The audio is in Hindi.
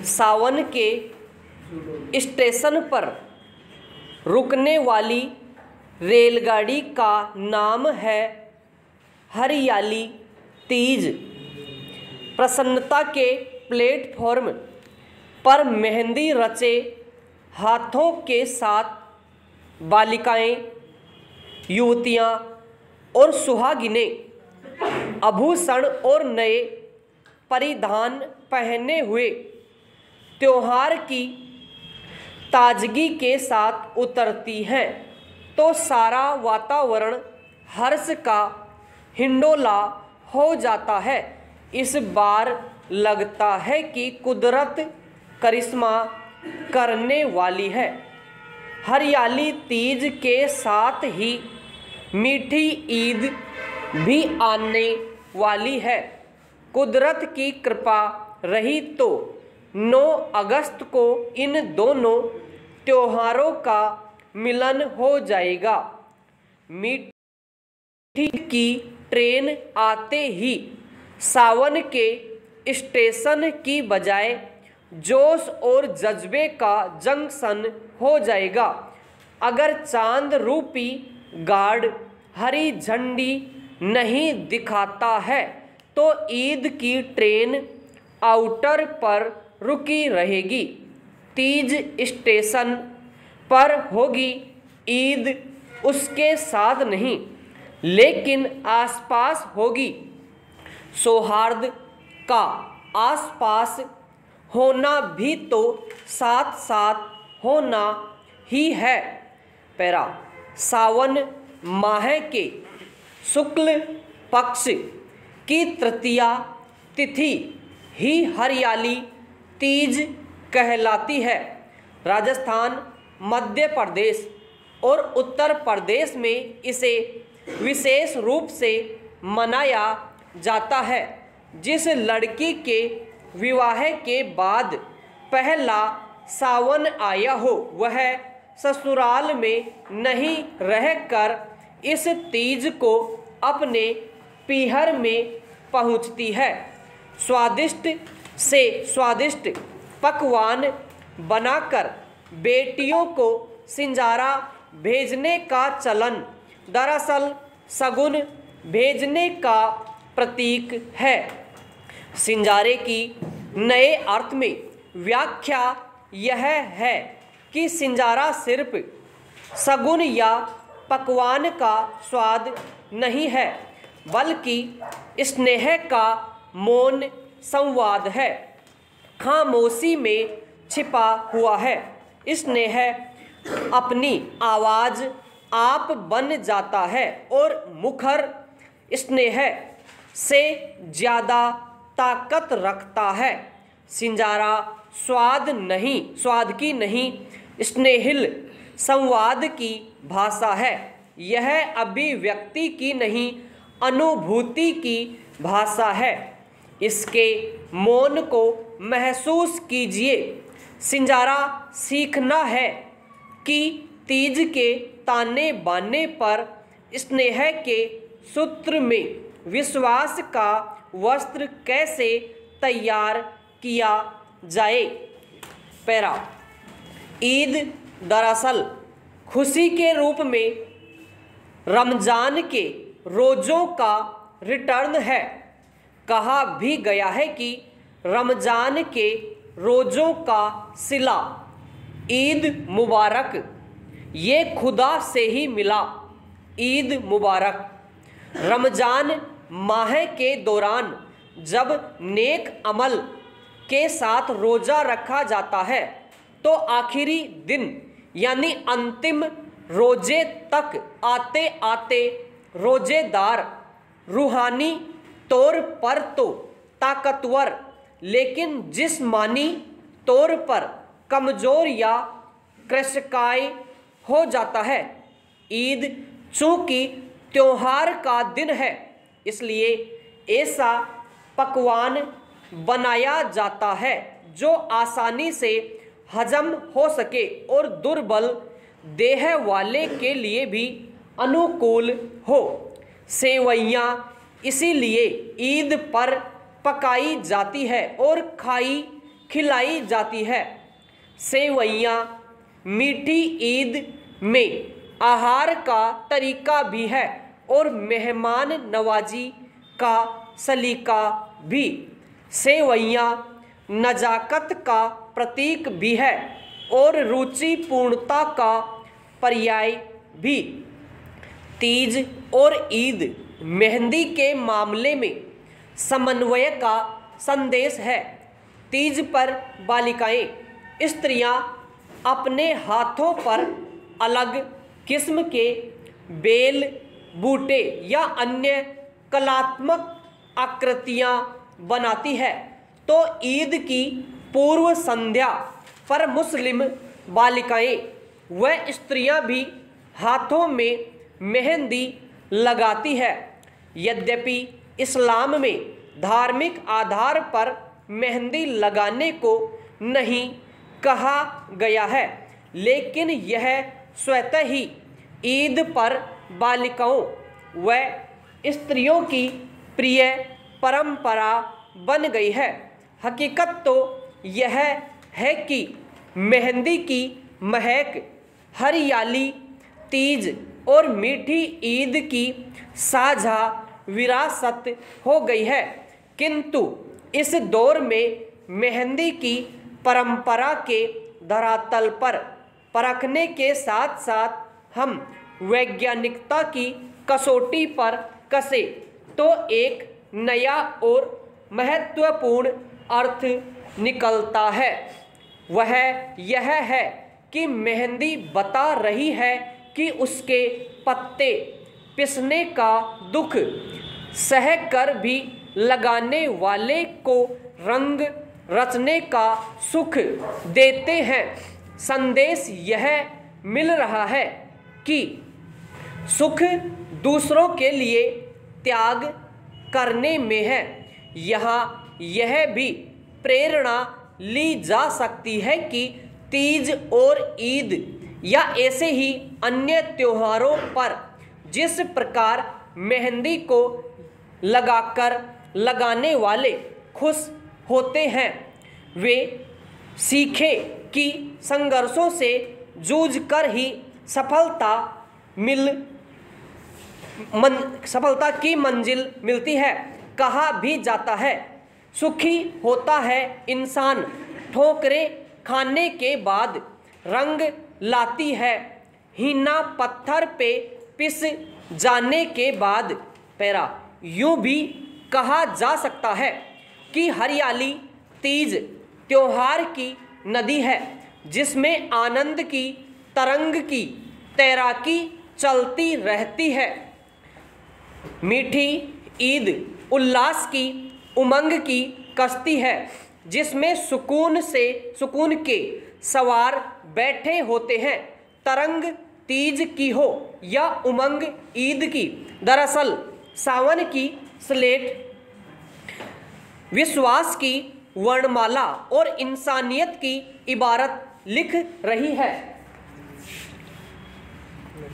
सावन के स्टेशन पर रुकने वाली रेलगाड़ी का नाम है हरियाली तीज। प्रसन्नता के प्लेटफॉर्म पर मेहंदी रचे हाथों के साथ बालिकाएं, युवतियां और सुहागिनें आभूषण और नए परिधान पहने हुए त्योहार की ताजगी के साथ उतरती हैं, तो सारा वातावरण हर्ष का हिंडोला हो जाता है। इस बार लगता है कि कुदरत करिश्मा करने वाली है। हरियाली तीज के साथ ही मीठी ईद भी आने वाली है। कुदरत की कृपा रही तो 9 अगस्त को इन दोनों त्योहारों का मिलन हो जाएगा। मीठी की ट्रेन आते ही सावन के स्टेशन की बजाय जोश और जज्बे का जंक्शन हो जाएगा। अगर चांद रूपी गार्ड हरी झंडी नहीं दिखाता है तो ईद की ट्रेन आउटर पर रुकी रहेगी। तीज स्टेशन पर होगी, ईद उसके साथ नहीं, लेकिन आसपास होगी। सौहार्द का आसपास होना भी तो साथ साथ होना ही है। पैरा सावन माह के शुक्ल पक्ष की तृतीया तिथि ही हरियाली तीज कहलाती है। राजस्थान, मध्य प्रदेश और उत्तर प्रदेश में इसे विशेष रूप से मनाया जाता है। जिस लड़की के विवाह के बाद पहला सावन आया हो वह ससुराल में नहीं रहकर इस तीज को अपने पीहर में पहुंचती है। स्वादिष्ट से स्वादिष्ट पकवान बनाकर बेटियों को सिंजारा भेजने का चलन दरअसल शगुन भेजने का प्रतीक है। सिंजारे की नए अर्थ में व्याख्या यह है कि सिंजारा सिर्फ शगुन या पकवान का स्वाद नहीं है, बल्कि स्नेह का मौन संवाद है। खामोशी में छिपा हुआ है। स्नेह अपनी आवाज़ आप बन जाता है और मुखर स्नेह से ज़्यादा ताकत रखता है। सिंजारा स्वाद की नहीं, स्नेहिल संवाद की भाषा है। यह अभिव्यक्ति की नहीं, अनुभूति की भाषा है। इसके मौन को महसूस कीजिए। सिंजारा सीखना है कि तीज के ताने बाने पर स्नेह के सूत्र में विश्वास का वस्त्र कैसे तैयार किया जाए। पैरा ईद दरअसल खुशी के रूप में रमजान के रोज़ों का रिटर्न है। कहा भी गया है कि रमजान के रोज़ों का सिला ईद मुबारक, ये खुदा से ही मिला। ईद मुबारक। रमजान माह के दौरान जब नेक अमल के साथ रोज़ा रखा जाता है तो आखिरी दिन यानी अंतिम रोज़े तक आते आते रोज़ेदार रूहानी तौर पर तो ताकतवर लेकिन जिस्मानी तौर पर कमज़ोर या कृशकाय हो जाता है। ईद चूँकि त्योहार का दिन है, इसलिए ऐसा पकवान बनाया जाता है जो आसानी से हजम हो सके और दुर्बल देह वाले के लिए भी अनुकूल हो। सेवइयाँ इसीलिए ईद पर पकाई जाती है और खाई खिलाई जाती है। सेवइयाँ मीठी ईद में आहार का तरीका भी है और मेहमान नवाजी का सलीका भी। सेवइयाँ नजाकत का प्रतीक भी है और रुचिपूर्णता का पर्याय भी। तीज और ईद मेहंदी के मामले में समन्वय का संदेश है। तीज पर बालिकाएं स्त्रियां अपने हाथों पर अलग किस्म के बेल बूटे या अन्य कलात्मक आकृतियां बनाती है। तो ईद की पूर्व संध्या पर मुस्लिम बालिकाएं व स्त्रियां भी हाथों में मेहंदी लगाती है। यद्यपि इस्लाम में धार्मिक आधार पर मेहंदी लगाने को नहीं कहा गया है, लेकिन यह स्वतः ही ईद पर बालिकाओं व स्त्रियों की प्रिय परंपरा बन गई है। हकीकत तो यह है कि मेहंदी की महक हरियाली, तीज और मीठी ईद की साझा विरासत हो गई है, किंतु इस दौर में मेहंदी की परंपरा के धरातल पर परखने के साथ साथ हम वैज्ञानिकता की कसौटी पर कसे तो एक नया और महत्वपूर्ण अर्थ निकलता है। वह यह है कि मेहंदी बता रही है कि उसके पत्ते पिसने का दुख सह कर भी लगाने वाले को रंग रचने का सुख देते हैं। संदेश यह मिल रहा है कि सुख दूसरों के लिए त्याग करने में है। यहाँ यह भी प्रेरणा ली जा सकती है कि तीज और ईद या ऐसे ही अन्य त्योहारों पर जिस प्रकार मेहंदी को लगाकर लगाने वाले खुश होते हैं, वे सीखें कि संघर्षों से जूझकर ही सफलता की मंजिल मिलती है। कहा भी जाता है, सुखी होता है इंसान ठोकरें खाने के बाद, रंग लाती है हीना पत्थर पे पिस जाने के बाद। पैरा यूं भी कहा जा सकता है कि हरियाली तीज त्योहार की नदी है जिसमें आनंद की तरंग की तैराकी चलती रहती है। मीठी ईद उल्लास की उमंग की कश्ती है जिसमें सुकून के सवार बैठे होते हैं। तरंग तीज की हो या उमंग ईद की, दरअसल सावन की स्लेट विश्वास की वर्णमाला और इंसानियत की इबारत लिख रही है।